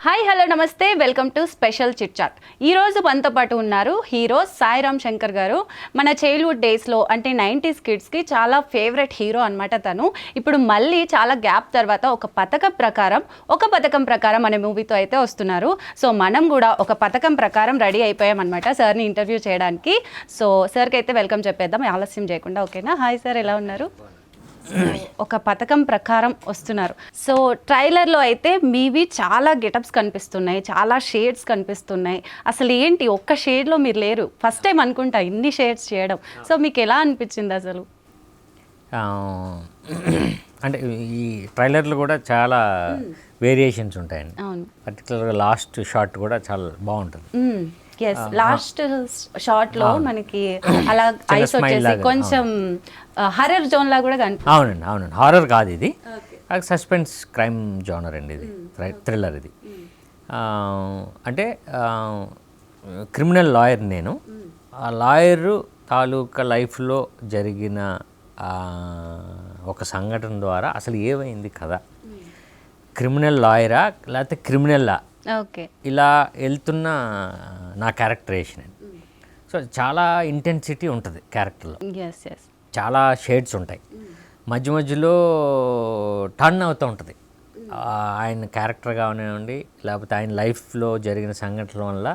Hi hello నమస్తే welcome to special chit chat. ఈరోజు మనతో పాటు ఉన్నారు హీరో సాయి రామ్ శంకర్ గారు. మన చైల్డ్హుడ్ డేస్లో అంటే 90s కిడ్స్కి చాలా ఫేవరెట్ హీరో అనమాట తను. ఇప్పుడు మళ్ళీ చాలా గ్యాప్ తర్వాత ఒక పథకం ప్రకారం అనే మూవీతో అయితే వస్తున్నారు. సో మనం కూడా ఒక పథకం ప్రకారం రెడీ అయిపోయామన్నమాట సార్ని ఇంటర్వ్యూ చేయడానికి. సో సార్కి అయితే వెల్కమ్ చెప్పేద్దాం ఆలస్యం చేయకుండా. ఓకేనా? హాయ్ సార్, ఎలా ఉన్నారు? ఒక పథకం ప్రకారం వస్తున్నారు. సో ట్రైలర్లో అయితే మీవి చాలా గెటప్స్ కనిపిస్తున్నాయి, చాలా షేడ్స్ కనిపిస్తున్నాయి. అసలు ఏంటి ఒక్క షేడ్లో మీరు లేరు, ఫస్ట్ టైం అనుకుంటా ఇన్ని షేడ్స్ చేయడం. సో మీకు ఎలా అనిపించింది అసలు? అంటే ఈ ట్రైలర్లు కూడా చాలా వేరియేషన్స్ ఉంటాయండి. అవును, పర్టికులర్గా లాస్ట్ షాట్ కూడా చాలా బాగుంటుంది. ఎస్, లాస్ట్ షాట్ లో మనకి అలా ఐస్ వచ్చేసి కొంచెం హర్రర్ జోన్ లా కూడా కనిపిస్తుంది. అవునండి, హారర్ కాదు ఇది, సస్పెన్స్ క్రైమ్ జోనర్ అండి ఇది, థ్రిల్లర్ ఇది. అంటే క్రిమినల్ లాయర్ నేను. ఆ లాయరు తాలూకా లైఫ్లో జరిగిన ఒక సంఘటన ద్వారా అసలు ఏమైంది కదా, క్రిమినల్ లాయరా లేకపోతే క్రిమినల్లా, ఓకే, ఇలా వెళ్తున్న నా క్యారెక్టరేషన్ అండి. సో చాలా ఇంటెన్సిటీ ఉంటుంది క్యారెక్టర్లో, చాలా షేడ్స్ ఉంటాయి, మధ్య మధ్యలో టర్న్ అవుతూ ఉంటుంది. ఆయన క్యారెక్టర్ కానివ్వండి లేకపోతే ఆయన లైఫ్లో జరిగిన సంఘటనల వల్ల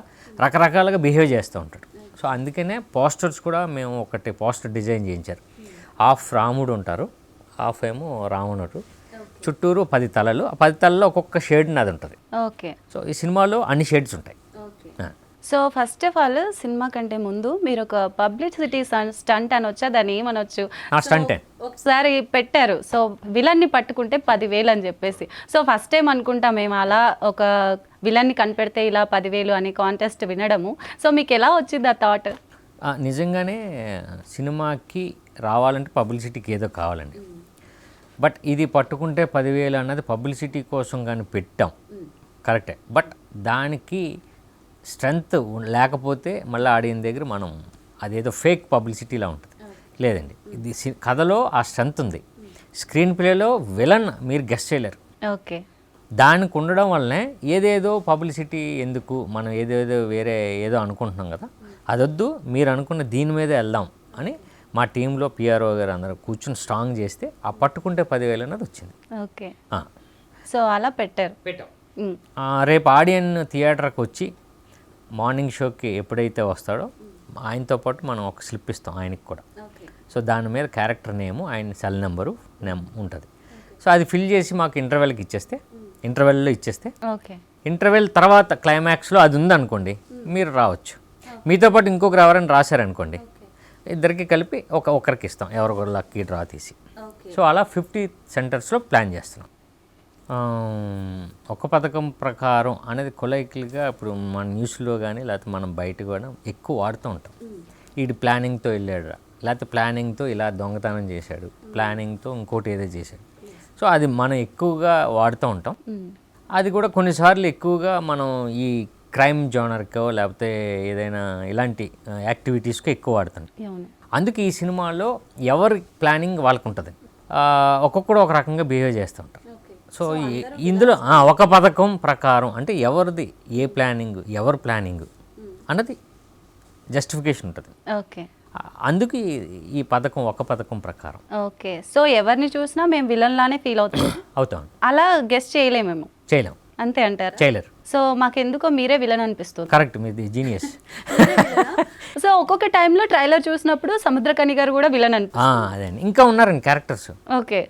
రకరకాలుగా బిహేవ్ చేస్తూ ఉంటాడు. సో అందుకనే పోస్టర్స్ కూడా మేము ఒకటి పోస్టర్ డిజైన్ చేయించారు. హాఫ్ రాముడు ఉంటారు, హాఫ్ ఏమో రావణుడు, చుట్టూరు 10 తలలు, ఆ 10 తలలో ఒక్కొక్క షేడ్ నాది ఉంటుంది. ఓకే, సో ఈ సినిమాలో అన్ని షేడ్స్ ఉంటాయి. So first of all cinema కంటే ముందు మీరు ఒక పబ్లిసిటీ స్టంట్ అనొచ్చా, దాన్ని ఏమనొచ్చు, స్టంట్ ఒకసారి పెట్టారు. సో విలన్ని పట్టుకుంటే 10,000 అని చెప్పేసి. సో ఫస్ట్ టైం అనుకుంటా మేము అలా ఒక విలన్ని కనిపెడితే ఇలా 10,000 అనే కాంటెస్ట్ వినడము. సో మీకు ఎలా వచ్చింది ఆ థాట్? నిజంగానే సినిమాకి రావాలంటే పబ్లిసిటీకి ఏదో కావాలండి. బట్ ఇది పట్టుకుంటే 10,000 అన్నది పబ్లిసిటీ కోసం కానీ పెట్టాం, కరెక్టే. బట్ దానికి స్ట్రెంగ్త్ లేకపోతే మళ్ళీ ఆడియన్ దగ్గర మనం అదేదో ఫేక్ పబ్లిసిటీలా ఉంటుంది. లేదండి, ఇది కథలో ఆ స్ట్రెంగ్త్ ఉంది. స్క్రీన్ ప్లేలో విలన్ మీరు గెస్ట్ చేయలేరు. ఓకే, దానికి ఉండడం వల్లనే ఏదేదో పబ్లిసిటీ ఎందుకు, మనం ఏదేదో వేరే ఏదో అనుకుంటున్నాం కదా, అదొద్దు, మీరు అనుకున్న దీని మీదే వెళ్దాం అని మా టీంలో పిఆర్ఓ గారు అందరూ కూర్చొని స్ట్రాంగ్ చేస్తే ఆ పట్టుకుంటే 10,000 అన్నది వచ్చింది. ఓకే, సో అలా పెట్టాం. రేపు ఆడియన్ థియేటర్కి వచ్చి మార్నింగ్ షోకి ఎప్పుడైతే వస్తాడో ఆయనతో పాటు మనం ఒక స్లిప్ ఇస్తాం ఆయనకి కూడా. సో దాని మీద క్యారెక్టర్ నేము, ఆయన సెల్ నెంబరు ఉంటుంది. సో అది ఫిల్ చేసి మాకు ఇంటర్వెల్లో ఇచ్చేస్తే ఇంటర్వెల్ తర్వాత క్లైమాక్స్లో అది ఉందనుకోండి, మీరు రావచ్చు. మీతో పాటు ఇంకొకరు ఎవరైనా రాశారనుకోండి, ఇద్దరికి కలిపి ఒకరికి ఇస్తాం, ఎవరికొకరు లక్కీ డ్రా తీసి. సో అలా 50 సెంటర్స్లో ప్లాన్ చేస్తున్నాం. ఒక పథకం ప్రకారం అనేది కొలైకల్గా ఇప్పుడు మన న్యూస్లో కానీ లేకపోతే మనం బయట కూడా ఎక్కువ వాడుతూ ఉంటాం. వీడి ప్లానింగ్తో వెళ్ళాడు, లేకపోతే ప్లానింగ్తో ఇలా దొంగతనం చేశాడు, ప్లానింగ్తో ఇంకోటి ఏదో చేశాడు. సో అది మనం ఎక్కువగా వాడుతూ ఉంటాం. అది కూడా కొన్నిసార్లు ఎక్కువగా మనం ఈ క్రైమ్ జోనర్కో లేకపోతే ఏదైనా ఇలాంటి యాక్టివిటీస్కో ఎక్కువ వాడుతుంటాం. అందుకే ఈ సినిమాలో ఎవరి ప్లానింగ్ వాళ్ళకు ఉంటుంది, ఒక్కొక్కడు ఒక రకంగా బిహేవ్ చేస్తూ ఉంటారు. సో ఇందులో ఒక పథకం ప్రకారం అంటే ఎవరిది ఏ ప్లానింగ్, ఎవరి ప్లానింగ్ అన్నది జస్టిఫికేషన్ ఉంటుంది. ఓకే, అందుకు ఈ పథకం ఒక పథకం ప్రకారం. ఓకే, సో ఎవరిని చూసినా మేము విలన్ లానే ఫీల్ అవుతాం. అలా గెస్ట్ చేయలేము, అంతే అంటారు? చేయలేరు. సో మాకెందుకో మీరే విలన్ అనిపిస్తుంది. కరెక్ట్, మీది జీనియస్. సో ఒక్కొక్క టైంలో ట్రైలర్ చూసినప్పుడు సముద్రకని గారు కూడా విలన్ అనిపిస్తుంది. అదే, ఇంకా ఉన్నారండి క్యారెక్టర్స్. ఓకే,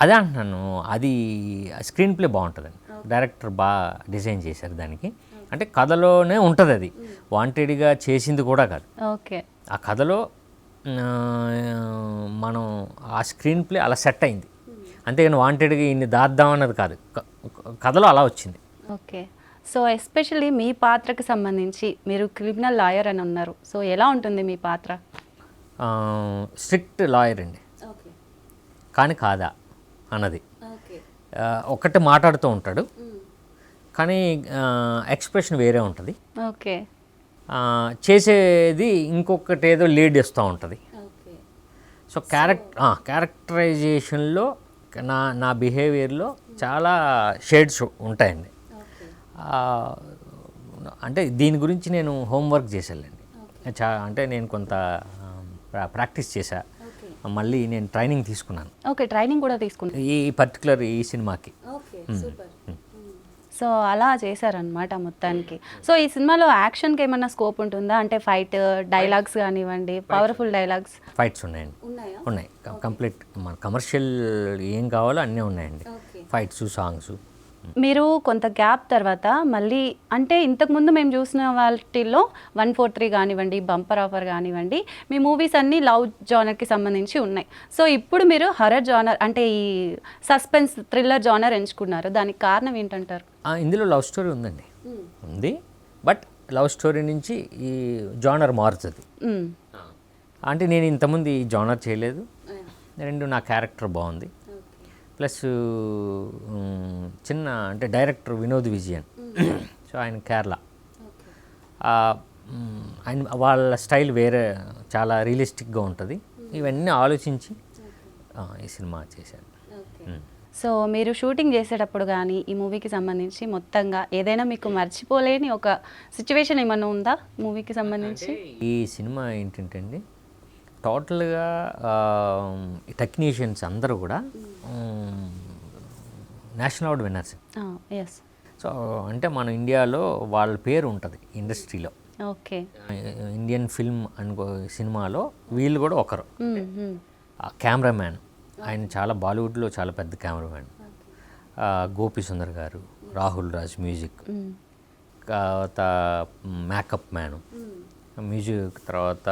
అదే అంటున్నాను, అది స్క్రీన్ ప్లే బాగుంటుందండి, డైరెక్టర్ బాగా డిజైన్ చేశారు దానికి. అంటే కథలోనే ఉంటుంది, అది వాంటెడ్గా చేసింది కూడా కాదు. ఓకే, ఆ కథలో మనం ఆ స్క్రీన్ ప్లే అలా సెట్ అయింది, అంతేగాని వాంటెడ్గా ఇన్ని దాద్దాం అన్నది కాదు, కథలో అలా వచ్చింది. ఓకే, సో ఎస్పెషల్లీ మీ పాత్రకి సంబంధించి మీరు క్రిమినల్ లాయర్ అని ఉన్నారు. సో ఎలా ఉంటుంది మీ పాత్ర? స్ట్రిక్ట్ లాయర్ అండి, కానీ కాదా అన్నది. ఒకటి మాట్లాడుతూ ఉంటాడు కానీ ఎక్స్ప్రెషన్ వేరే ఉంటుంది. ఓకే, చేసేది ఇంకొకటి ఏదో లీడ్ ఇస్తూ ఉంటుంది. సో క్యారెక్టరైజేషన్లో నా బిహేవియర్లో చాలా షేడ్స్ ఉంటాయండి. అంటే దీని గురించి నేను హోంవర్క్ చేశానండి. అంటే నేను కొంత ప్రాక్టీస్ చేశా, మళ్ళీ నేను ట్రైనింగ్ తీసుకున్నాను ఓకే, ట్రైనింగ్ కూడా తీసుకున్నాను ఈ పర్టికులర్ ఈ సినిమాకి. సో అలా చేశారనమాట మొత్తానికి. సో ఈ సినిమాలో యాక్షన్కి ఏమన్నా స్కోప్ ఉంటుందా? అంటే ఫైట్ డైలాగ్స్ కానివ్వండి, పవర్ఫుల్ డైలాగ్స్. ఫైట్స్ ఉన్నాయండి, ఉన్నాయి. కంప్లీట్ మన కమర్షియల్ ఏం కావాలో అన్నీ ఉన్నాయండి. Fights, songs. మీరు కొంత గ్యాప్ తర్వాత మళ్ళీ, అంటే ఇంతకుముందు మేము చూసిన వాటిల్లో 143 కానివ్వండి, బంపర్ ఆఫర్ కానివ్వండి, మీ మూవీస్ అన్నీ లవ్ జానర్కి సంబంధించి ఉన్నాయి. సో ఇప్పుడు మీరు హర్రర్ జానర్, అంటే ఈ సస్పెన్స్ థ్రిల్లర్ జానర్ ఎంచుకున్నారు. దానికి కారణం ఏంటంటారు? ఇందులో లవ్ స్టోరీ ఉందండి, ఉంది. బట్ లవ్ స్టోరీ నుంచి ఈ జానర్ మారుతుంది. అంటే నేను ఇంతకుముందు ఈ జానర్ చేయలేదు. రెండు, నా క్యారెక్టర్ బాగుంది. ప్లస్ చిన్న అంటే డైరెక్టర్ వినోద్ విజయన్, సో ఆయన కేరళ, ఆయన వాళ్ళ స్టైల్ వేరే, చాలా రియలిస్టిక్గా ఉంటుంది. ఇవన్నీ ఆలోచించి ఈ సినిమా చేశాను. సో మీరు షూటింగ్ చేసేటప్పుడు కానీ ఈ మూవీకి సంబంధించి మొత్తంగా ఏదైనా మీకు మర్చిపోలేని ఒక సిచ్యువేషన్ ఏమైనా ఉందా మూవీకి సంబంధించి? ఈ సినిమా ఏంటంటే అండి, టోటల్గా టెక్నీషియన్స్ అందరూ కూడా national award winners. Yes. So అంటే మన ఇండియాలో వాళ్ళ పేరు ఉంటుంది ఇండస్ట్రీలో. ఓకే. ఇండియన్ ఫిల్మ్ అనుకో సినిమాలో వీళ్ళు కూడా ఒకరు. కెమెరామ్యాన్, ఆయన చాలా బాలీవుడ్లో చాలా పెద్ద కెమెరామ్యాన్. గోపి సుందర్ గారు, రాహుల్ రాజ్ మ్యూజిక్, తర్వాత మేకప్ మ్యాను మ్యూజిక్, తర్వాత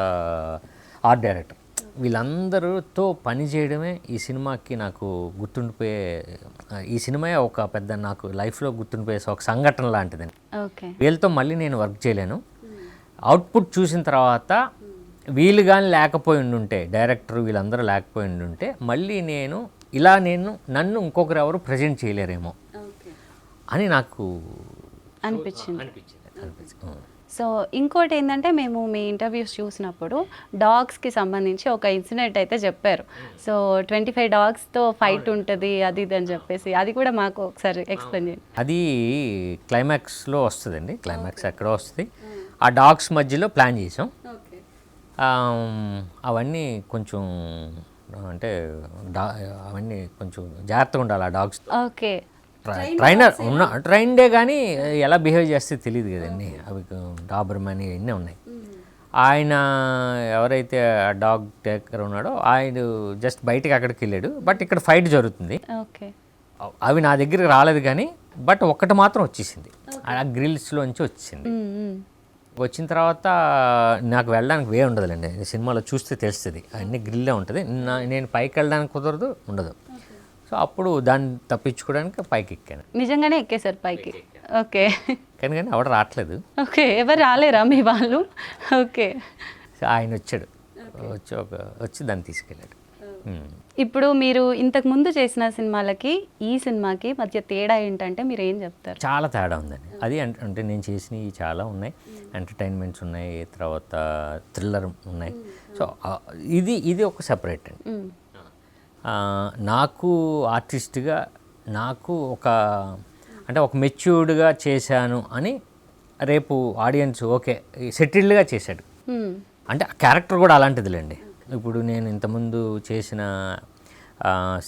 ఆర్ట్ డైరెక్టర్. వీళ్ళందరితో పని చేయడమే ఈ సినిమాకి నాకు గుర్తుండిపోయే, ఈ సినిమా ఒక పెద్ద నాకు లైఫ్లో గుర్తుండిపోయే ఒక సంఘటన లాంటిదని. వీళ్ళతో మళ్ళీ నేను వర్క్ చేయలేను. అవుట్పుట్ చూసిన తర్వాత వీళ్ళు కానీ లేకపోయి ఉండుంటే, డైరెక్టర్ వీళ్ళందరూ లేకపోయి ఉండుంటే, మళ్ళీ నన్ను ఇంకొకరు ఎవరు ప్రజెంట్ చేయలేరేమో అని నాకు అనిపించింది. సో ఇంకోటి ఏంటంటే, మేము మీ ఇంటర్వ్యూస్ చూసినప్పుడు డాగ్స్కి సంబంధించి ఒక ఇన్సిడెంట్ అయితే చెప్పారు. సో 25 డాగ్స్తో ఫైట్ ఉంటుంది అది ఇది అని చెప్పేసి, అది కూడా మాకు ఒకసారి ఎక్స్ప్లెయిన్ చేయండి. అది క్లైమాక్స్లో వస్తుందండి. క్లైమాక్స్ ఎక్కడో వస్తుంది. ఆ డాగ్స్ మధ్యలో ప్లాన్ చేసాం. అవన్నీ కొంచెం అంటే అవన్నీ కొంచెం జాగ్రత్తగా ఉండాలి ఆ డాగ్స్. ఓకే. ట్రైనర్ ట్రైన్డే కానీ ఎలా బిహేవ్ చేస్తే తెలియదు కదండి. అవి డాబర్మని ఇవన్నీ ఉన్నాయి. ఆయన ఎవరైతే ఆ డాగ్ టేకర్ ఉన్నాడో ఆయన జస్ట్ బయటకి అక్కడికి వెళ్ళాడు. బట్ ఇక్కడ ఫైట్ జరుగుతుంది. అవి నా దగ్గరికి రాలేదు కానీ, బట్ ఒక్కటి మాత్రం వచ్చేసింది, ఆ గ్రిల్స్లోంచి వచ్చింది. వచ్చిన తర్వాత నాకు వెళ్ళడానికి వే ఉండదులేండి, సినిమాలో చూస్తే తెలుస్తుంది. అన్ని గ్రిల్లే ఉంటుంది. నేను పైకి వెళ్ళడానికి కుదరదు, ఉండదు. సో అప్పుడు దాన్ని తప్పించుకోవడానికి పైకి ఎక్కాను. నిజంగానే ఎక్కేసారు పైకి? ఓకే. కానీ ఎవరు రావట్లేదు. ఓకే, ఎవరు రాలేరా మీ వాళ్ళు? ఓకే. సో ఆయన వచ్చాడు, వచ్చి దాన్ని తీసుకెళ్ళాడు. ఇప్పుడు మీరు ఇంతకు ముందు చేసిన సినిమాలకి ఈ సినిమాకి మధ్య తేడా ఏంటంటే మీరు ఏం చెప్తారు? చాలా తేడా ఉందండి. అది అంటే నేను చేసినవి చాలా ఉన్నాయి. ఎంటర్టైన్మెంట్స్ ఉన్నాయి, తర్వాత థ్రిల్లర్ ఉన్నాయి. సో ఇది ఒక సెపరేట్ అండి. నాకు ఆర్టిస్ట్గా నాకు ఒక మెచ్యూర్డ్గా చేశాను అని రేపు ఆడియన్స్ ఓకే సెటిల్డ్గా చేశాడు అంటే ఆ క్యారెక్టర్ కూడా అలాంటిదిలేండి. ఇప్పుడు నేను ఇంతకుముందు చేసిన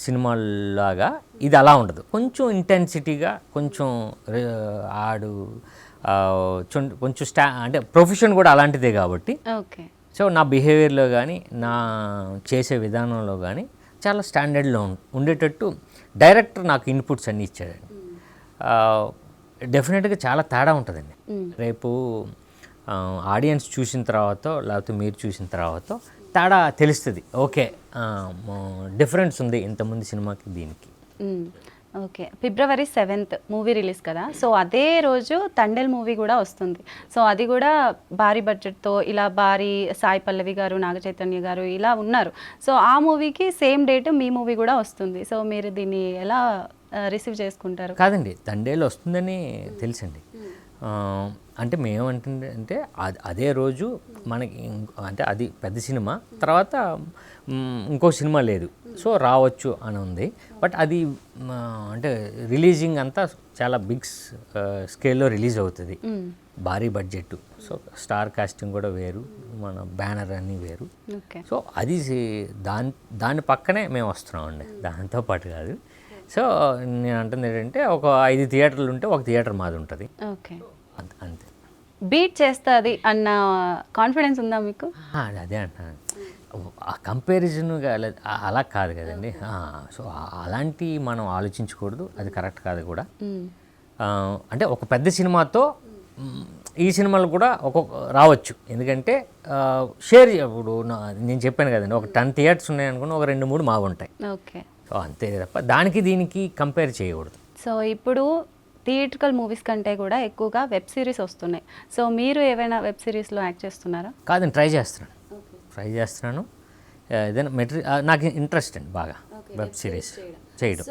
సినిమాలాగా ఇది అలా ఉండదు. కొంచెం ఇంటెన్సిటీగా, కొంచెం కొంచెం అంటే ప్రొఫెషన్ కూడా అలాంటిదే కాబట్టి, సో నా బిహేవియర్లో కానీ నా చేసే విధానంలో కానీ చాలా స్టాండర్డ్లో ఉండేటట్టు డైరెక్టర్ నాకు ఇన్పుట్స్ అన్నీ ఇచ్చాడండి. డెఫినెట్గా చాలా తేడా ఉంటుందండి. రేపు ఆడియన్స్ చూసిన తర్వాత లేకపోతే మీరు చూసిన తర్వాత తేడా తెలుస్తుంది. ఓకే, డిఫరెన్స్ ఉంది ఇంతకుముందు సినిమాకి దీనికి. Okay. February 7th movie release కదా, సో అదే రోజు తండేల్ మూవీ కూడా వస్తుంది. సో అది కూడా భారీ బడ్జెట్తో, ఇలా భారీ సాయి పల్లవి గారు, నాగ చైతన్య గారు ఇలా ఉన్నారు. సో ఆ మూవీకి సేమ్ డేట్ మీ మూవీ కూడా వస్తుంది. సో మీరు దీన్ని ఎలా రిసీవ్ చేసుకుంటారు? కాదండి, తండేల్ వస్తుందని తెలుసండి. అంటే మేమేమంటుంది అంటే అదే రోజు మనకి అంటే అది పెద్ద సినిమా తర్వాత ఇంకో సినిమా లేదు, సో రావచ్చు అని ఉంది. బట్ అది అంటే రిలీజింగ్ అంతా చాలా బిగ్ స్కేల్లో రిలీజ్ అవుతుంది, భారీ బడ్జెట్. సో స్టార్ కాస్టింగ్ కూడా వేరు, మన బ్యానర్ అన్నీ వేరు. సో అది దాని పక్కనే మేము వస్తున్నామండి, దాంతో పాటు కాదు. సో నేను అంటుంది ఏంటంటే ఒక 5 థియేటర్లు ఉంటే ఒక థియేటర్ మాది ఉంటుంది. ఓకే, అంతే. బీట్ చేస్తుంది అన్న కాన్ఫిడెన్స్ ఉందా మీకు? అదే అంటున్నాను, ఆ కంపారిజన్ అలా కాదు కదండి. సో అలాంటి మనం ఆలోచించకూడదు, అది కరెక్ట్ కాదు కూడా. అంటే ఒక పెద్ద సినిమాతో ఈ సినిమాలు కూడా రావచ్చు, ఎందుకంటే షేర్ ఇప్పుడు నేను చెప్పాను కదండి, ఒక 10 థియేటర్స్ ఉన్నాయి అనుకుని ఒక 2-3 మావి ఉంటాయి. ఓకే, సో అంతే తప్ప దానికి దీనికి కంపేర్ చేయకూడదు. సో ఇప్పుడు థియేట్రికల్ మూవీస్ కంటే కూడా ఎక్కువగా వెబ్ సిరీస్ వస్తున్నాయి. సో మీరు ఏవైనా వెబ్ సిరీస్లో యాక్ట్ చేస్తున్నారా? కాదండి, ట్రై చేస్తున్నాను. ఏదైనా నాకు ఇంట్రెస్ట్ అండి బాగా వెబ్ సిరీస్ చేయడం.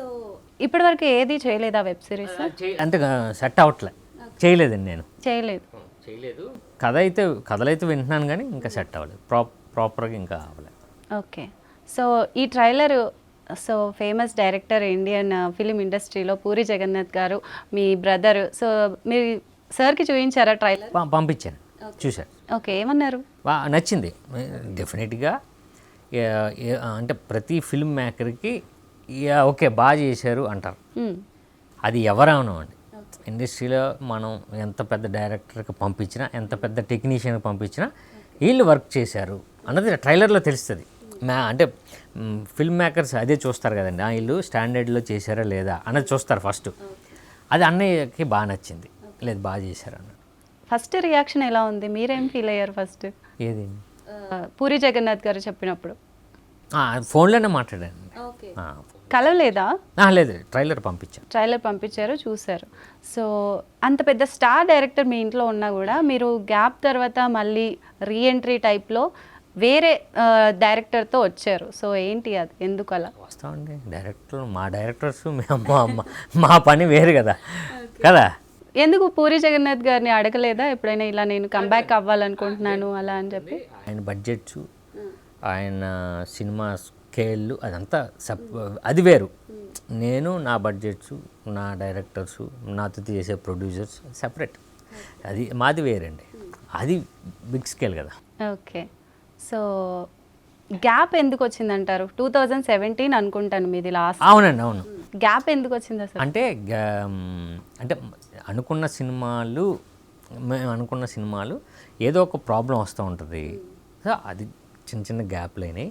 ఇప్పటివరకు ఏది చేయలేదా వెబ్ సిరీస్? అంతే సెట్ అవ్వట్లే, చేయలేదండి నేను. చేయలేదు. కథలైతే వింటున్నాను కానీ ఇంకా సెట్ అవ్వలేదు, ప్రాపర్గా ఇంకా అవ్వలేదు. ఓకే, సో ఈ trailer, so famous director Indian film ఇండస్ట్రీలో పూరి జగన్నాథ్ గారు మీ బ్రదర్, సో మీరు సార్కి చూపించారా ట్రైలర్? పంపించాను, చూశారు. ఓకే, ఏమన్నారు? నచ్చింది డెఫినెట్గా. అంటే ప్రతి ఫిల్మ్ మేకర్కి ఓకే బాగా చేశారు అంటారు, అది ఎవరైనా అండి. ఇండస్ట్రీలో మనం ఎంత పెద్ద డైరెక్టర్కి పంపించినా, ఎంత పెద్ద టెక్నీషియన్కి పంపించినా వీళ్ళు వర్క్ చేశారు అన్నది ట్రైలర్లో తెలుస్తుంది. అంటే ఫిల్మ్ మేకర్స్ అదే చూస్తారు కదండి, వీళ్ళు స్టాండర్డ్లో చేశారా లేదా అన్నది చూస్తారు ఫస్ట్. అది అన్నయ్యకి బాగా నచ్చింది, లేదు బాగా చేశారు అన్న. ఫస్ట్ రియాక్షన్ ఎలా ఉంది? మీరేం ఫీల్ అయ్యారు ఫస్ట్? ఏది? పూరి జగన్నాథ్ గారు చెప్పినప్పుడు ఫోన్లోనే మాట్లాడాను. కలవలేదా? లేదు, ట్రైలర్ పంపించారు, చూశారు. సో అంత పెద్ద స్టార్ డైరెక్టర్ మీ ఇంట్లో ఉన్నా కూడా మీరు గ్యాప్ తర్వాత మళ్ళీ రీఎంట్రీ టైప్లో వేరే డైరెక్టర్తో వచ్చారు. సో ఏంటి అది, ఎందుకు అలా? వస్తామండి మా డైరెక్టర్స్ మా పని వేరు కదా. ఎందుకు పూరి జగన్నాథ్ గారిని అడగలేదా ఎప్పుడైనా, ఇలా నేను కంబ్యాక్ అవ్వాలనుకుంటున్నాను అలా అని చెప్పి? ఆయన బడ్జెట్స్, ఆయన సినిమా స్కేళ్ళు అదంతా అది వేరు. నేను నా బడ్జెట్స్, నా డైరెక్టర్స్, నాతో చేసే ప్రొడ్యూసర్స్ సెపరేట్, అది మాది వేరండి, అది బిగ్ స్కేల్ కదా. ఓకే, సో గ్యాప్ ఎందుకు వచ్చిందంటారు? 2017 అనుకుంటాను మీది లాస్ట్. అవునండి, అవును. గ్యాప్ ఎందుకు వచ్చింది అసలు? అంటే మేము అనుకున్న సినిమాలు ఏదో ఒక ప్రాబ్లం వస్తూ ఉంటుంది. సో అది చిన్న గ్యాప్లు అయినాయి.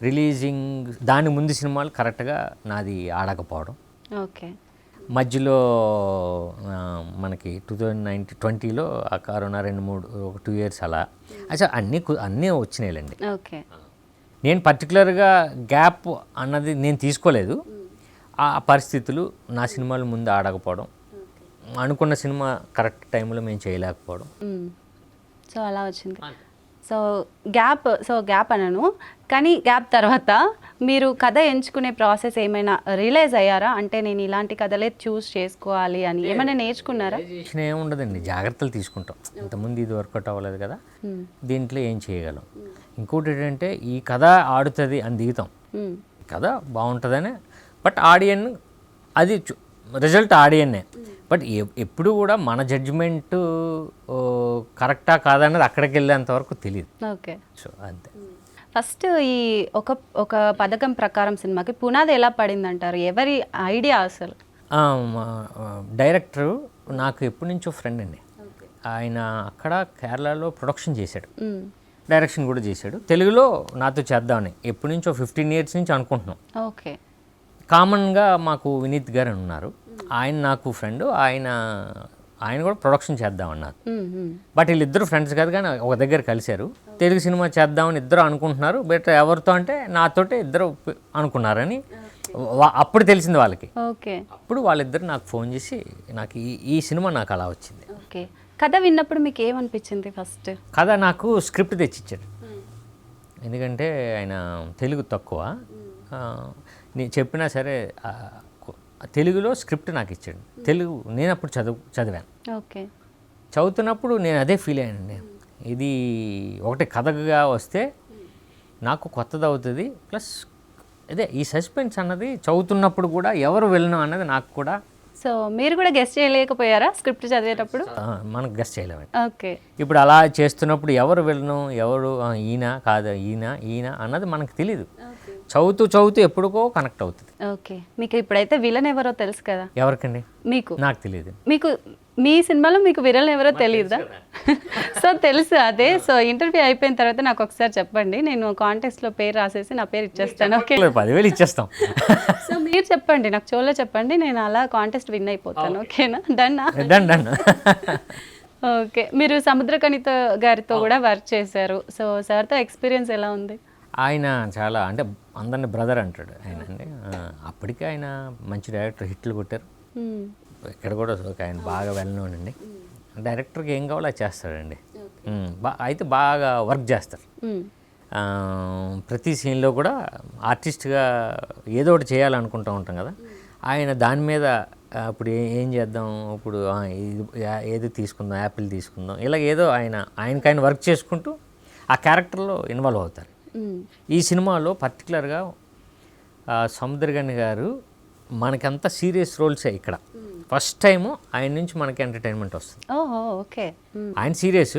రిలీజింగ్ దాని ముందు సినిమాలు కరెక్ట్గా నాది ఆడకపోవడం. ఓకే, మధ్యలో మనకి 2020లో ఆ కరోనా 2 years అలా అసలు అన్నీ వచ్చినాయిలేండి. ఓకే, నేను పర్టికులర్గా గ్యాప్ అన్నది నేను తీసుకోలేదు. ఆ పరిస్థితులు, నా సినిమాలు ముందు ఆడకపోవడం, అనుకున్న సినిమా కరెక్ట్ టైంలో మేము చేయలేకపోవడం, సో అలా వచ్చింది. సో గ్యాప్ అనను, కానీ గ్యాప్ తర్వాత మీరు కథ ఎంచుకునే ప్రాసెస్ ఏమైనా రియలైజ్ అయ్యారా? అంటే నేను ఇలాంటి కథలే చూస్ చేసుకోవాలి అని ఏమైనా నేర్చుకున్నారా? ఏముండదండి, జాగ్రత్తలు తీసుకుంటాం. ఇంతకుముందు ఇది వర్కౌట్ అవ్వలేదు కదా, దీంట్లో ఏం చేయగలం. ఇంకోటి ఏంటంటే ఈ కథ ఆడుతుంది అని దిగుతాం, కథ బాగుంటుందని. బట్ ఆడియన్ అది రిజల్ట్ ఆడియన్నే. బట్ ఎప్పుడు కూడా మన జడ్జిమెంట్ కరెక్టా కాదన్నది అక్కడికి వెళ్ళేంత వరకు తెలియదు. ఓకే, సో అంతే. ఫస్ట్ ఈ ఒక పథకం ప్రకారం సినిమాకి పునాది ఎలా పడింది అంటారు? ఎవరి ఐడియా అసలు? డైరెక్టరు నాకు ఎప్పటి నుంచో ఫ్రెండ్ అండి. ఆయన అక్కడ కేరళలో ప్రొడక్షన్ చేశాడు, డైరెక్షన్ కూడా చేశాడు. తెలుగులో నాతో చేద్దామని ఎప్పటి నుంచో 15 years నుంచి అనుకుంటున్నాం. ఓకే, కామన్గా మాకు వినీత్ గారు ఉన్నారు, ఆయన నాకు ఫ్రెండ్. ఆయన కూడా ప్రొడక్షన్ చేద్దామన్నారు. బట్ వీళ్ళిద్దరు ఫ్రెండ్స్ కాదు కానీ ఒక దగ్గర కలిశారు. తెలుగు సినిమా చేద్దామని ఇద్దరు అనుకుంటున్నారు. బట్ ఎవరితో అంటే నాతోటే ఇద్దరు అనుకున్నారని అప్పుడు తెలిసింది వాళ్ళకి. ఓకే, అప్పుడు వాళ్ళిద్దరు నాకు ఫోన్ చేసి నాకు ఈ సినిమా నాకు అలా వచ్చింది. ఓకే, కథ విన్నప్పుడు మీకు ఏమనిపించింది? ఫస్ట్ కథ నాకు స్క్రిప్ట్ తెచ్చిచ్చాడు, ఎందుకంటే ఆయన తెలుగు తక్కువ. నేను చెప్పినా సరే తెలుగులో స్క్రిప్ట్ నాకు ఇచ్చాడు. తెలుగు నేను అప్పుడు చదివాను. ఓకే, చదువుతున్నప్పుడు నేను అదే ఫీల్ అయ్యానండి. ఇది ఒకటి కథగా వస్తే నాకు కొత్తది అవుతుంది, ప్లస్ అదే ఈ సస్పెన్స్ అన్నది చదువుతున్నప్పుడు కూడా ఎవరు వెళ్ళను అన్నది నాకు కూడా సో మీరు కూడా గెస్ట్ చేయలేకపోయారా స్క్రిప్ట్ చదివేటప్పుడు? మనకు గెస్ట్ చేయలేమండి. ఓకే. ఇప్పుడు అలా చేస్తున్నప్పుడు ఎవరు వెళ్ళను, ఎవరు ఈయన కాదు ఈయన అన్నది మనకు తెలీదు. చదువుతూ ఎప్పుడుకో కనెక్ట్ అవుతుంది. ఓకే. మీకు ఇప్పుడైతే విలన్ ఎవరో తెలుసు కదా? ఎవరికండి? మీకు. నాకు తెలియదు. మీకు మీ సినిమాలో మీకు విలన్ ఎవరో తెలియదా? సో తెలుసు అదే. సో ఇంటర్వ్యూ అయిపోయిన తర్వాత నాకు ఒకసారి చెప్పండి, నేను కాంటెస్ట్లో పేరు రాసేసి నా పేరు ఇచ్చేస్తాను. ఓకే, 10,000 ఇచ్చేస్తాం. సో మీరు చెప్పండి, నాకు చోలో చెప్పండి, నేను అలా కాంటెస్ట్ విన్ అయిపోతాను. ఓకేనా? డన్నా? డన్. ఓకే. మీరు సముద్రకనిత గారితో కూడా వర్క్ చేశారు. సో సార్తో ఎక్స్పీరియన్స్ ఎలా ఉంది? ఆయన చాలా అంటే అందరిని బ్రదర్ అంటాడు ఆయన అండి. అప్పటికే ఆయన మంచి డైరెక్టర్, హిట్లు కొట్టారు. ఇక్కడ కూడా ఆయన బాగా వెళ్ళనండి. డైరెక్టర్కి ఏం కావాలో అది చేస్తాడండి. అయితే బాగా వర్క్ చేస్తారు. ప్రతి సీన్లో కూడా ఆర్టిస్ట్గా ఏదో ఒకటి చేయాలనుకుంటూ ఉంటాం కదా, ఆయన దాని మీద ఇప్పుడు ఏం చేద్దాం, ఇప్పుడు ఏది తీసుకుందాం, యాపిల్ తీసుకుందాం, ఇలా ఏదో ఆయనకైనా వర్క్ చేసుకుంటూ ఆ క్యారెక్టర్లో ఇన్వాల్వ్ అవుతారు. ఈ సినిమాలో పర్టికులర్గా సముద్రగని గారు మనకంతా సీరియస్ రోల్సే. ఇక్కడ ఫస్ట్ టైము ఆయన నుంచి మనకి ఎంటర్టైన్మెంట్ వస్తుంది. ఓహో, ఓకే. ఆయన సీరియస్,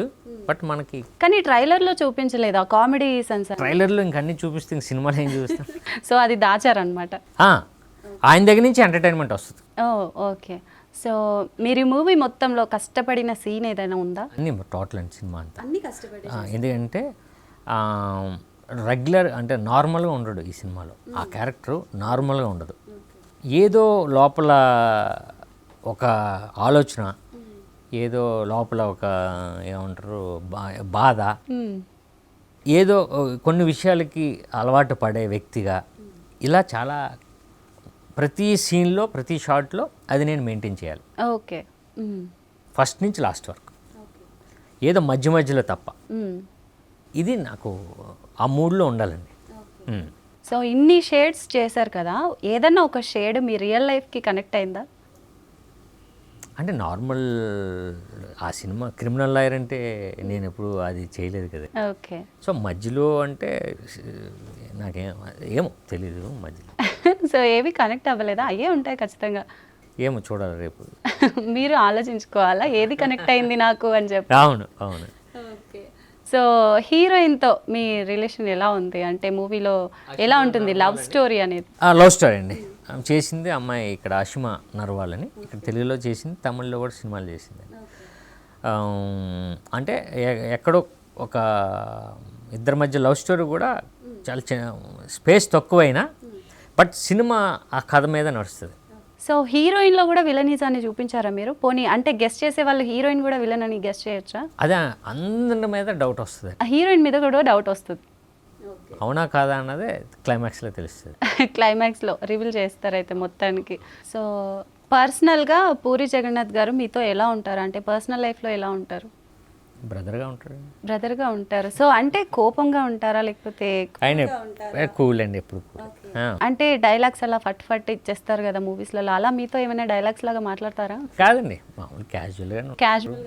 బట్ మనకి కానీ ట్రైలర్లో చూపించలేదు ఆ కామెడీ సెన్స్. ట్రైలర్లో ఇంక అన్ని చూపిస్తే ఇంక సినిమాలో ఏం చూపిస్తాం. సో అది దాచారనమాట. ఆయన దగ్గర నుంచి ఎంటర్టైన్మెంట్ వస్తుంది. ఓకే. సో మీరు ఈ మూవీ మొత్తంలో కష్టపడిన సీన్ ఏదైనా ఉందా? అన్ని టోటల్ అండి సినిమా అంతా. అన్ని కష్టపడి. ఎందుకంటే రెగ్యులర్ అంటే నార్మల్గా ఉండడు ఈ సినిమాలో. ఆ క్యారెక్టర్ నార్మల్గా ఉండదు. ఏదో లోపల ఒక ఆలోచన, ఏదో లోపల ఒక ఏమంటారు బాధ, ఏదో కొన్ని విషయాలకి అలవాటు పడే వ్యక్తిగా ఇలా చాలా ప్రతి సీన్లో ప్రతి షాట్లో అది నేను మెయింటైన్ చేయాలి. ఓకే. ఫస్ట్ నుంచి లాస్ట్ వరకు, ఏదో మధ్యలో తప్ప. ఇది నాకు ఆ మూడ్లో ఉండాలండి. సో ఇన్ని షేడ్స్ చేశారు కదా, ఏదన్నా ఒక షేడ్ మీ రియల్ లైఫ్కి కనెక్ట్ అయిందా? అంటే నార్మల్ ఆ సినిమా క్రిమినల్ లాయర్ అంటే నేను ఎప్పుడు అది చేయలేదు కదా. ఓకే. సో మధ్యలో అంటే ఏమో తెలీదు మధ్యలో. సో ఏవి కనెక్ట్ అవ్వలేదా? అయ్యే ఉంటాయి ఖచ్చితంగా. ఏమో చూడాలి రేపు. మీరు ఆలోచించుకోవాలా ఏది కనెక్ట్ అయింది నాకు అని చెప్పి. అవును. ఓకే. సో హీరోయిన్తో మీ రిలేషన్ ఎలా ఉంది? అంటే మూవీలో ఎలా ఉంటుంది లవ్ స్టోరీ అనేది? లవ్ స్టోరీ అండి. చేసింది అమ్మాయి ఇక్కడ అషిమా నర్వాల్ అని, ఇక్కడ తెలుగులో చేసింది, తమిళ్లో కూడా సినిమాలు చేసింది. అంటే ఎక్కడో ఒక ఇద్దరి మధ్య లవ్ స్టోరీ కూడా చాలా స్పేస్ తక్కువైనా బట్ సినిమా ఆ కథ మీద నడుస్తుంది. సో హీరోయిన్లో కూడా విలనిజాన్ని చూపించారా మీరు? పోనీ అంటే గెస్ట్ చేసే వాళ్ళు హీరోయిన్ కూడా విలన్ అని గెస్ట్ చేయొచ్చా? అదే అందరి మీద డౌట్ వస్తుంది. హీరోయిన్ మీద కూడా డౌట్ వస్తుంది. అవునా కాదా అన్నదే క్లైమాక్స్లో తెలుస్తుంది. క్లైమాక్స్లో రివీల్ చేస్తారు అయితే మొత్తానికి. సో పర్సనల్గా పూరి జగన్నాథ్ గారు మీతో ఎలా ఉంటారు? అంటే పర్సనల్ లైఫ్లో ఎలా ఉంటారు? బ్రదర్గా ఉంటారు. సో అంటే కోపంగా ఉంటారా లేకపోతే? ఆయన కూల్ అండి, ఎప్పుడు కూల్. అంటే డైలాగ్స్ అలా ఫట్ ఫట్ ఇచ్చేస్తారు కదా మూవీస్లలో, అలా మీతో ఏమైనా డైలాగ్స్ లాగా మాట్లాడతారా? కాదండి, మామూలు క్యాజువల్.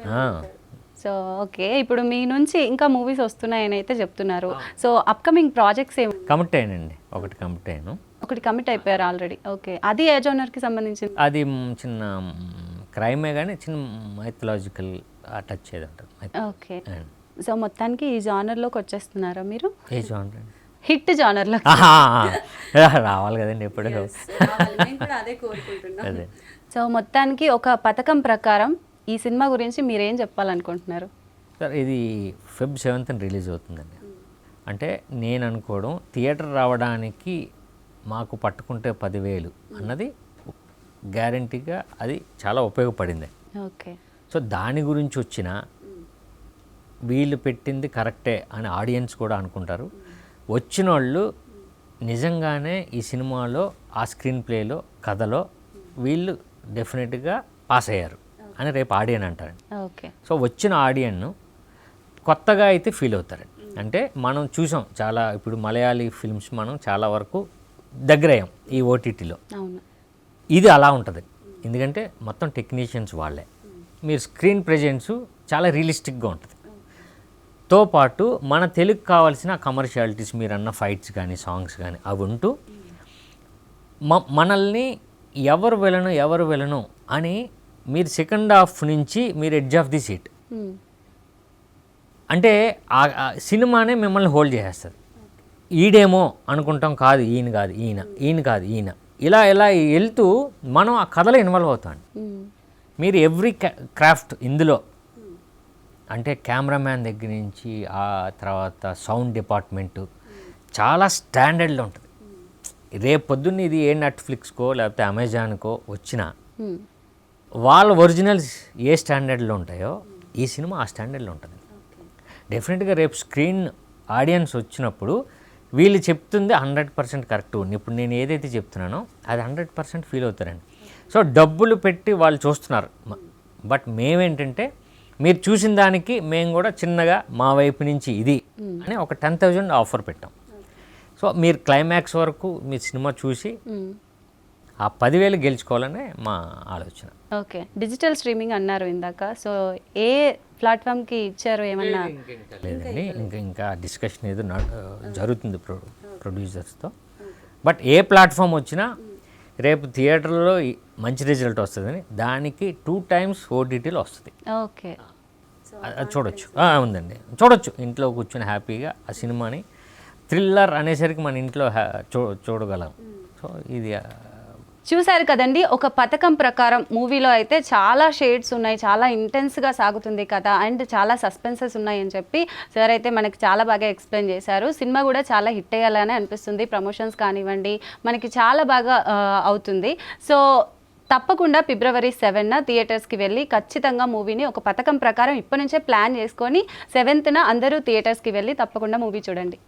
So okay. ఇప్పుడు మీ నుంచి ఇంకా మూవీస్ వస్తున్నాయని అయితే చెప్తున్నారు. సో అప్కమింగ్ ప్రాజెక్ట్స్ ఏమి? కమిట్ అయ్యానండి, ఒకటి కమిట్ అయిపోయారు ఆల్రెడీ. ఓకే. అది ఏ జోనర్కి సంబంధించింది? అది చిన్న క్రైమే కానీ చిన్న మైథలాజికల్ టచ్ ఏది ఉంటుంది. ఓకే. సో మొత్తానికి ఈ జానర్లోకి వచ్చేస్తున్నారా మీరు? ఏ జానర్? హిట్ జానర్లో రావాలి కదండి ఎప్పుడు. అదే. సో మొత్తానికి ఒక పథకం ప్రకారం ఈ సినిమా గురించి మీరేం చెప్పాలనుకుంటున్నారు? సార్, ఇది Feb 7th రిలీజ్ అవుతుందండి. అంటే నేను అనుకోవడం థియేటర్ రావడానికి మాకు పట్టుకుంటే 10,000 అన్నది గ్యారంటీగా అది చాలా ఉపయోగపడింది. ఓకే. సో దాని గురించి వచ్చిన వీళ్ళు పెట్టింది కరెక్టే అని ఆడియన్స్ కూడా అనుకుంటారు. వచ్చిన వాళ్ళు నిజంగానే ఈ సినిమాలో ఆ స్క్రీన్ ప్లేలో కథలో వీళ్ళు డెఫినెట్గా పాస్ అయ్యారు అని రేపు ఆడియన్ అంటారండి. ఓకే. సో వచ్చిన ఆడియన్ను కొత్తగా అయితే ఫీల్ అవుతారండి. అంటే మనం చూసాం చాలా, ఇప్పుడు మలయాళీ ఫిల్మ్స్ మనం చాలా వరకు దగ్గరయ్యాం ఈ ఓటీటీలో. అవును. ఇది అలా ఉంటుంది, ఎందుకంటే మొత్తం టెక్నీషియన్స్ వాళ్ళే. మీరు స్క్రీన్ ప్రెజెన్స్ చాలా రియలిస్టిక్గా ఉంటుంది. తో పాటు మన తెలుగు కావాల్సిన కమర్షియాలిటీస్ మీరు అన్న ఫైట్స్ కానీ సాంగ్స్ కానీ అవి ఉంటూ మనల్ని ఎవరు వెళ్ళను అని మీరు సెకండ్ హాఫ్ నుంచి మీరు ఎడ్జ్ ఆఫ్ ది సీట్ అంటే ఆ సినిమానే మిమ్మల్ని హోల్డ్ చేసేస్తుంది. ఈడేమో అనుకుంటాం, కాదు ఈయన కాదు ఈయన కాదు ఈయన, ఇలా వెళ్తూ మనం ఆ కథలో ఇన్వాల్వ్ అవుతాం. మీరు ఎవ్రీ క్రాఫ్ట్ ఇందులో అంటే కెమెరామ్యాన్ దగ్గర నుంచి ఆ తర్వాత సౌండ్ డిపార్ట్మెంటు చాలా స్టాండర్డ్లో ఉంటుంది. రేపు పొద్దున్న ఇది ఏ నెట్ఫ్లిక్స్కో లేకపోతే అమెజాన్కో వచ్చినా వాళ్ళ ఒరిజినల్స్ ఏ స్టాండర్డ్లో ఉంటాయో ఈ సినిమా ఆ స్టాండర్డ్లో ఉంటుంది. డెఫినెట్గా రేపు స్క్రీన్ ఆడియన్స్ వచ్చినప్పుడు వీళ్ళు చెప్తుంది 100% కరెక్ట్. ఇప్పుడు నేను ఏదైతే చెప్తున్నానో అది 100% ఫీల్ అవుతారండి. సో డబ్బులు పెట్టి వాళ్ళు చూస్తున్నారు. బట్ మేమేంటంటే మీరు చూసిన దానికి మేము కూడా చిన్నగా మా వైపు నుంచి ఇది అని ఒక 10,000 ఆఫర్ పెట్టాం. సో మీరు క్లైమాక్స్ వరకు మీ సినిమా చూసి ఆ 10,000 గెలుచుకోవాలనే మా ఆలోచన. ఓకే, డిజిటల్ స్ట్రీమింగ్ అన్నారు ఇందాక. సో ఏ ప్లాట్ఫామ్కి ఇచ్చారు ఏమన్నా? లేదండి, ఇంకా డిస్కషన్ ఏదో జరుగుతుంది ప్రొడ్యూసర్స్తో. బట్ ఏ ప్లాట్ఫామ్ వచ్చినా రేపు థియేటర్లో మంచి రిజల్ట్ వస్తుందని దానికి 2 times ఓటీటీలో వస్తుంది. ఓకే, అది చూడొచ్చు. ఉందండి, చూడొచ్చు. ఇంట్లో కూర్చొని హ్యాపీగా ఆ సినిమాని థ్రిల్లర్ అనేసరికి మన ఇంట్లో చూడగలం. సో ఇది చూశారు కదండి. ఒక పథకం ప్రకారం మూవీలో అయితే చాలా షేడ్స్ ఉన్నాయి, చాలా ఇంటెన్స్గా సాగుతుంది కదా, అండ్ చాలా సస్పెన్సెస్ ఉన్నాయి అని చెప్పి సార్ అయితే మనకి చాలా బాగా ఎక్స్ప్లెయిన్ చేశారు. సినిమా కూడా చాలా హిట్ అయ్యాలనే అనిపిస్తుంది. ప్రమోషన్స్ కానివ్వండి మనకి చాలా బాగా అవుతుంది. సో తప్పకుండా February 7న థియేటర్స్కి వెళ్ళి ఖచ్చితంగా మూవీని ఒక పథకం ప్రకారం ఇప్పటి నుంచే ప్లాన్ చేసుకొని 7th అందరూ థియేటర్స్కి వెళ్ళి తప్పకుండా మూవీ చూడండి.